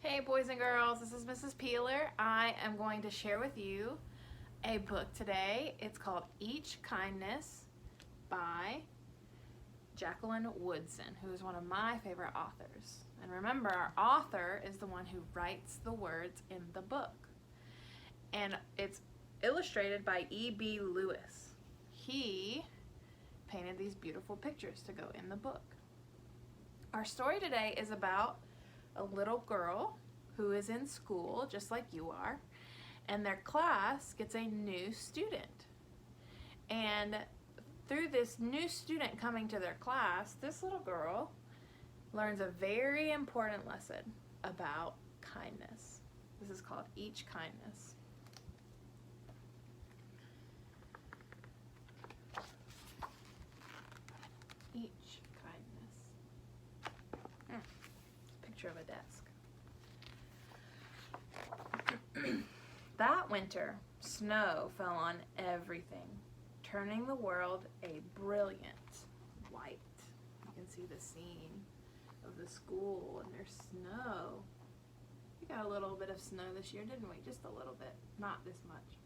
Hey boys and girls, this is Mrs. Peeler. I am going to share with you a book today. It's called Each Kindness by Jacqueline Woodson, who is one of my favorite authors. And remember, our author is the one who writes the words in the book. And it's illustrated by E.B. Lewis. He painted these beautiful pictures to go in the book. Our story today is about a little girl who is in school just like you are, and their class gets a new student. And through this new student coming to their class, this little girl learns a very important lesson about kindness. This is called Each Kindness. Each kindness. Picture of a desk. That winter, snow fell on everything, turning the world a brilliant white. You can see the scene of the school and there's snow. We got a little bit of snow this year, didn't we? Just a little bit, not this much.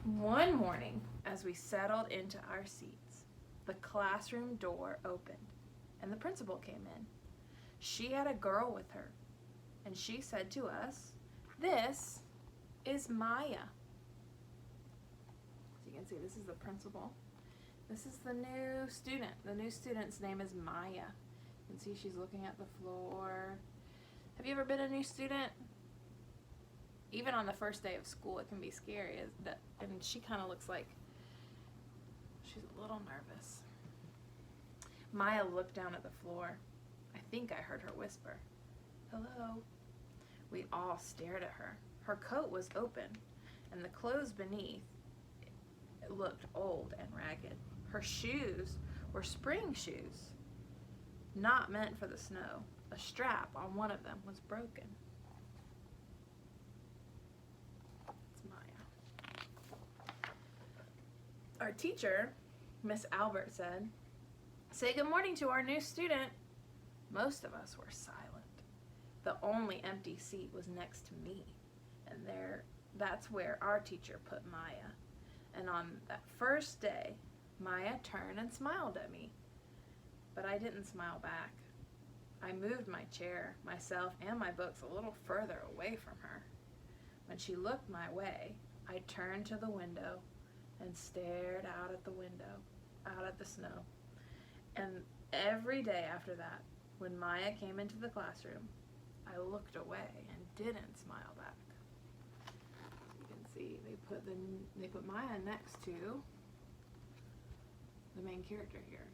One morning, as we settled into our seats, the classroom door opened and the principal came in. She had a girl with her, and she said to us, "This is Maya." So you can see this is the principal. This is the new student. The new student's name is Maya. You can see she's looking at the floor. Have you ever been a new student? Even on the first day of school, it can be scary. And she kind of looks like she's a little nervous. Maya looked down at the floor. I think I heard her whisper, "Hello." We all stared at her. Her coat was open, and the clothes beneath looked old and ragged. Her shoes were spring shoes, not meant for the snow. A strap on one of them was broken. It's Maya. Our teacher, Miss Albert, said, "Say good morning to our new student." Most of us were silent. The only empty seat was next to me, and that's where our teacher put Maya. And on that first day, Maya turned and smiled at me, but I didn't smile back. I moved my chair, myself, and my books a little further away from her. When she looked my way, I turned to the window and stared out at the window, out at the snow. And every day after that, when Maya came into the classroom, I looked away and didn't smile back. You can see they put Maya next to the main character here.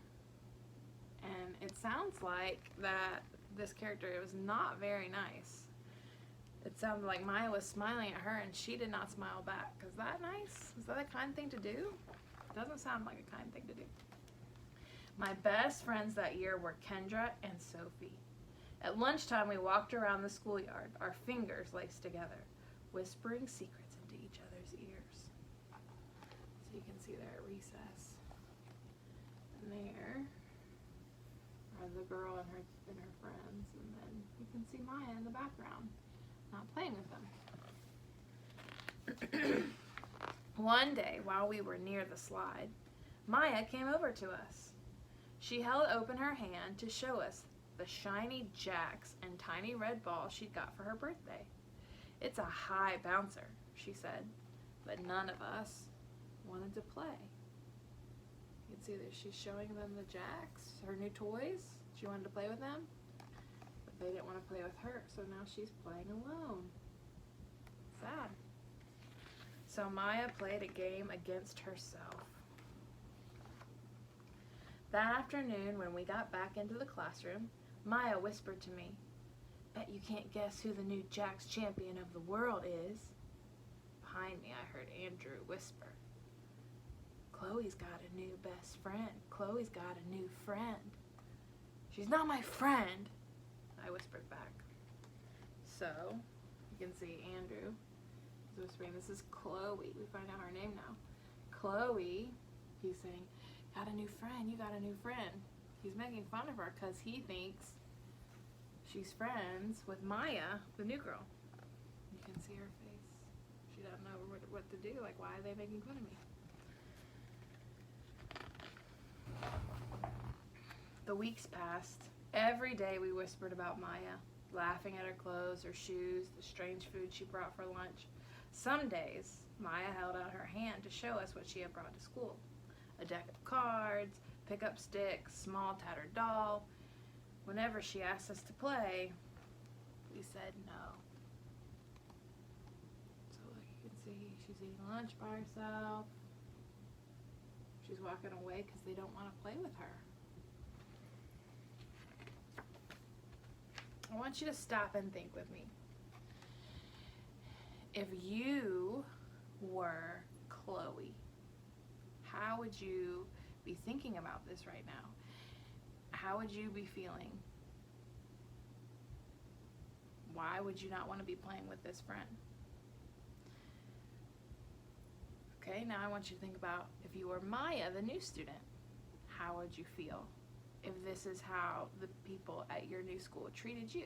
And it sounds like that this character was not very nice. It sounded like Maya was smiling at her and she did not smile back. Is that nice? Is that a kind thing to do? It doesn't sound like a kind thing to do. My best friends that year were Kendra and Sophie. At lunchtime, we walked around the schoolyard, our fingers laced together, whispering secrets into each other's ears. So you can see there at recess. And there are the girl and her friends, and then you can see Maya in the background, not playing with them. One day, while we were near the slide, Maya came over to us. She held open her hand to show us the shiny jacks and tiny red balls she'd got for her birthday. "It's a high bouncer," she said, but none of us wanted to play. You can see that she's showing them the jacks, her new toys. She wanted to play with them, but they didn't want to play with her, so now she's playing alone. Sad. So Maya played a game against herself. That afternoon, when we got back into the classroom, Maya whispered to me, "Bet you can't guess who the new Jacks champion of the world is." Behind me, I heard Andrew whisper, "Chloe's got a new best friend. Chloe's got a new friend." "She's not my friend," I whispered back. So, you can see Andrew is whispering, "This is Chloe." We find out her name now. Chloe, he's saying, "Got a new friend, you got a new friend." He's making fun of her because he thinks she's friends with Maya, the new girl. You can see her face. She doesn't know what to do. Like, why are they making fun of me? The weeks passed. Every day we whispered about Maya, laughing at her clothes, her shoes, the strange food she brought for lunch. Some days, Maya held out her hand to show us what she had brought to school. A deck of cards, pickup sticks, small tattered doll. Whenever she asked us to play, we said no. So like you can see, she's eating lunch by herself. She's walking away because they don't want to play with her. I want you to stop and think with me. If you were Chloe, how would you be thinking about this right now? How would you be feeling? Why would you not want to be playing with this friend? Okay, now I want you to think about if you were Maya, the new student, how would you feel if this is how the people at your new school treated you?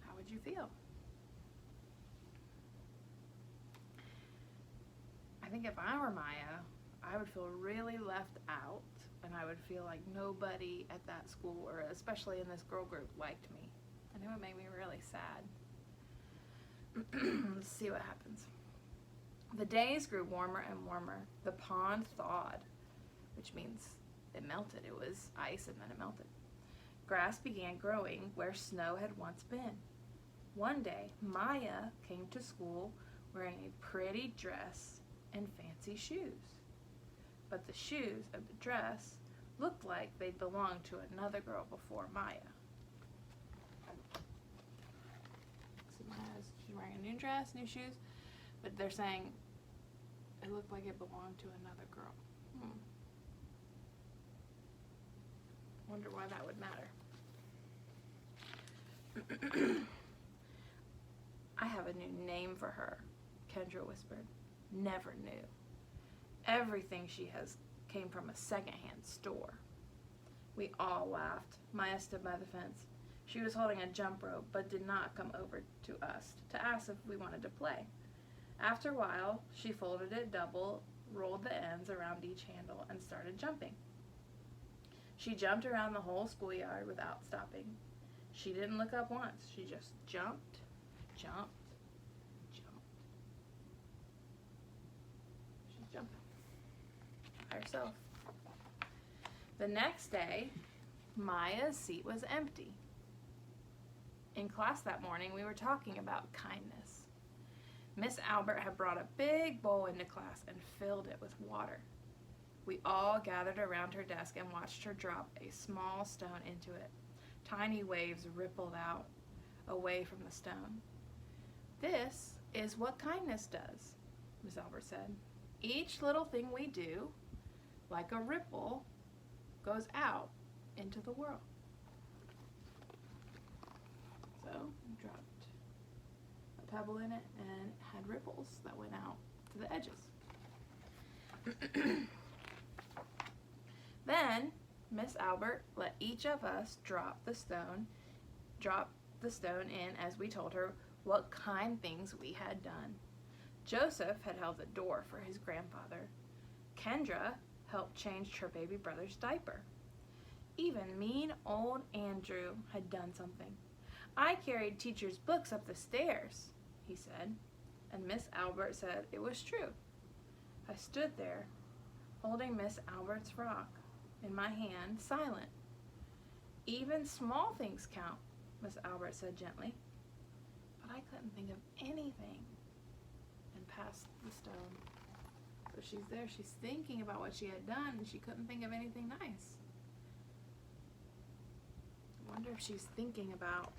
How would you feel? I think if I were Maya, I would feel really left out, and I would feel like nobody at that school, or especially in this girl group, liked me. And it would make me really sad. Let's see what happens. The days grew warmer and warmer. The pond thawed, which means it melted. It was ice and then it melted. Grass began growing where snow had once been. One day, Maya came to school wearing a pretty dress and fancy shoes. But the shoes and the dress looked like they'd belonged to another girl before Maya. So she's wearing a new dress, new shoes, but they're saying it looked like it belonged to another girl. Wonder why that would matter. I have a new name for her, Kendra whispered. Never knew. Everything she has came from a secondhand store. We all laughed. Maya stood by the fence. She was holding a jump rope, but did not come over to us to ask if we wanted to play. After a while, she folded it double, rolled the ends around each handle, and started jumping. She jumped around the whole schoolyard without stopping. She didn't look up once. She just jumped, jumped, jumped. She's jumping by herself. The next day, Maya's seat was empty. In class that morning, we were talking about kindness. Miss Albert had brought a big bowl into class and filled it with water. We all gathered around her desk and watched her drop a small stone into it. Tiny waves rippled out away from the stone. This is what kindness does, Miss Albert said. Each little thing we do, like a ripple, goes out into the world. So we dropped a pebble in it and it had ripples that went out to the edges. Then Miss Albert let each of us drop the stone in as we told her what kind things we had done. Joseph had held the door for his grandfather. Kendra helped change her baby brother's diaper. Even mean old Andrew had done something. I carried teacher's books up the stairs, he said, and Miss Albert said it was true. I stood there, holding Miss Albert's frock in my hand, silent. Even small things count, Miss Albert said gently. But I couldn't think of anything, and passed the stone. So she's there, she's thinking about what she had done, and she couldn't think of anything nice. I wonder if she's thinking about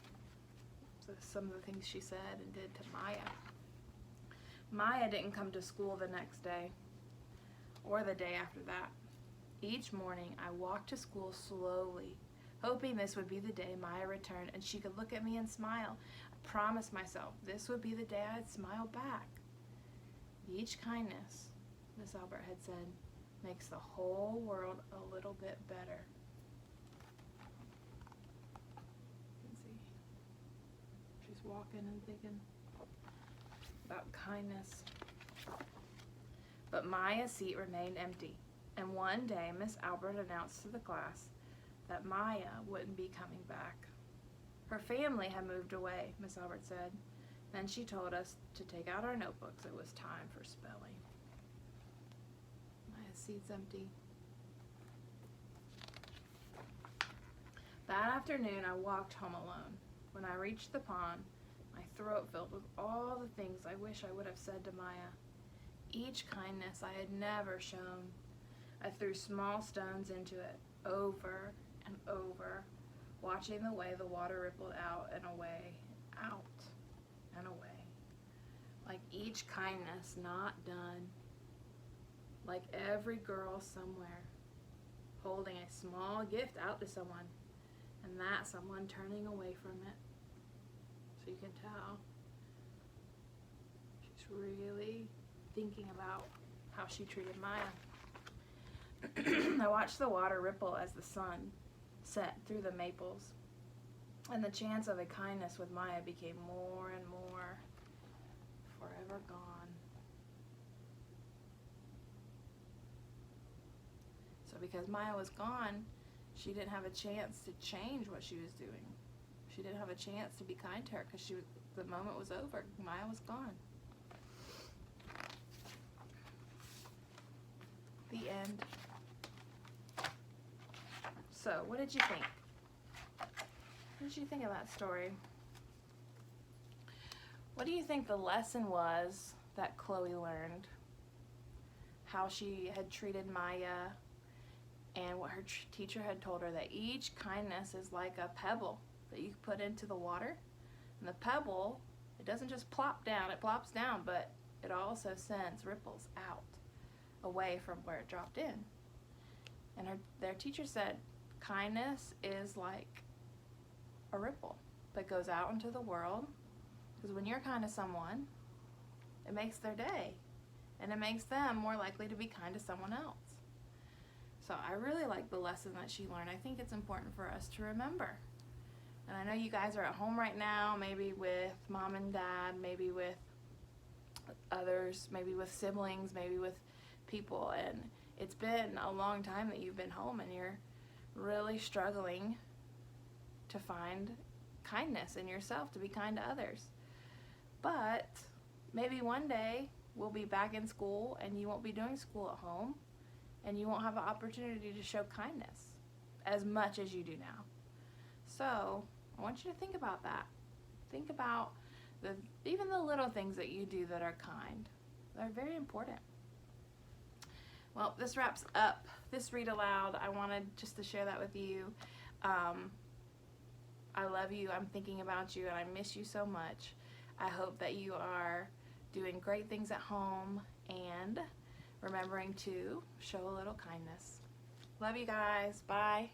some of the things she said and did to Maya. Maya didn't come to school the next day, or the day after that. Each morning, I walked to school slowly, hoping this would be the day Maya returned and she could look at me and smile. I promised myself this would be the day I'd smile back. Each kindness, Miss Albert had said, makes the whole world a little bit better. You can see she's walking and thinking about kindness. But Maya's seat remained empty, and one day Miss Albert announced to the class that Maya wouldn't be coming back. Her family had moved away, Miss Albert said. Then she told us to take out our notebooks. It was time for spelling. Maya's seat's empty. That afternoon, I walked home alone. When I reached the pond, my throat filled with all the things I wish I would have said to Maya. Each kindness I had never shown. I threw small stones into it, over and over, watching the way the water rippled out and away, out and away. Like each kindness not done. Like every girl somewhere, holding a small gift out to someone, and that someone turning away from it. So you can tell she's really thinking about how she treated Maya. I watched the water ripple as the sun set through the maples, and the chance of a kindness with Maya became more and more forever gone. So because Maya was gone, she didn't have a chance to change what she was doing. She didn't have a chance to be kind to her because the moment was over. Maya was gone. The end. So, what did you think? What did you think of that story? What do you think the lesson was that Chloe learned? How she had treated Maya, and what her teacher had told her, that each kindness is like a pebble that you put into the water. And the pebble, it doesn't just plop down, it plops down, but it also sends ripples out, away from where it dropped in. And their teacher said, kindness is like a ripple that goes out into the world, because when you're kind to someone, it makes their day, and it makes them more likely to be kind to someone else. So I really like the lesson that she learned. I think it's important for us to remember. And I know you guys are at home right now, maybe with mom and dad, maybe with others, maybe with siblings, maybe with people, and it's been a long time that you've been home and you're really struggling to find kindness in yourself, to be kind to others. But maybe one day we'll be back in school and you won't be doing school at home, and you won't have an opportunity to show kindness as much as you do now. So I want you to think about that. Think about even the little things that you do that are kind. They're very important. Well, this wraps up this Read Aloud. I wanted just to share that with you. I love you. I'm thinking about you, and I miss you so much. I hope that you are doing great things at home and remembering to show a little kindness. Love you guys. Bye.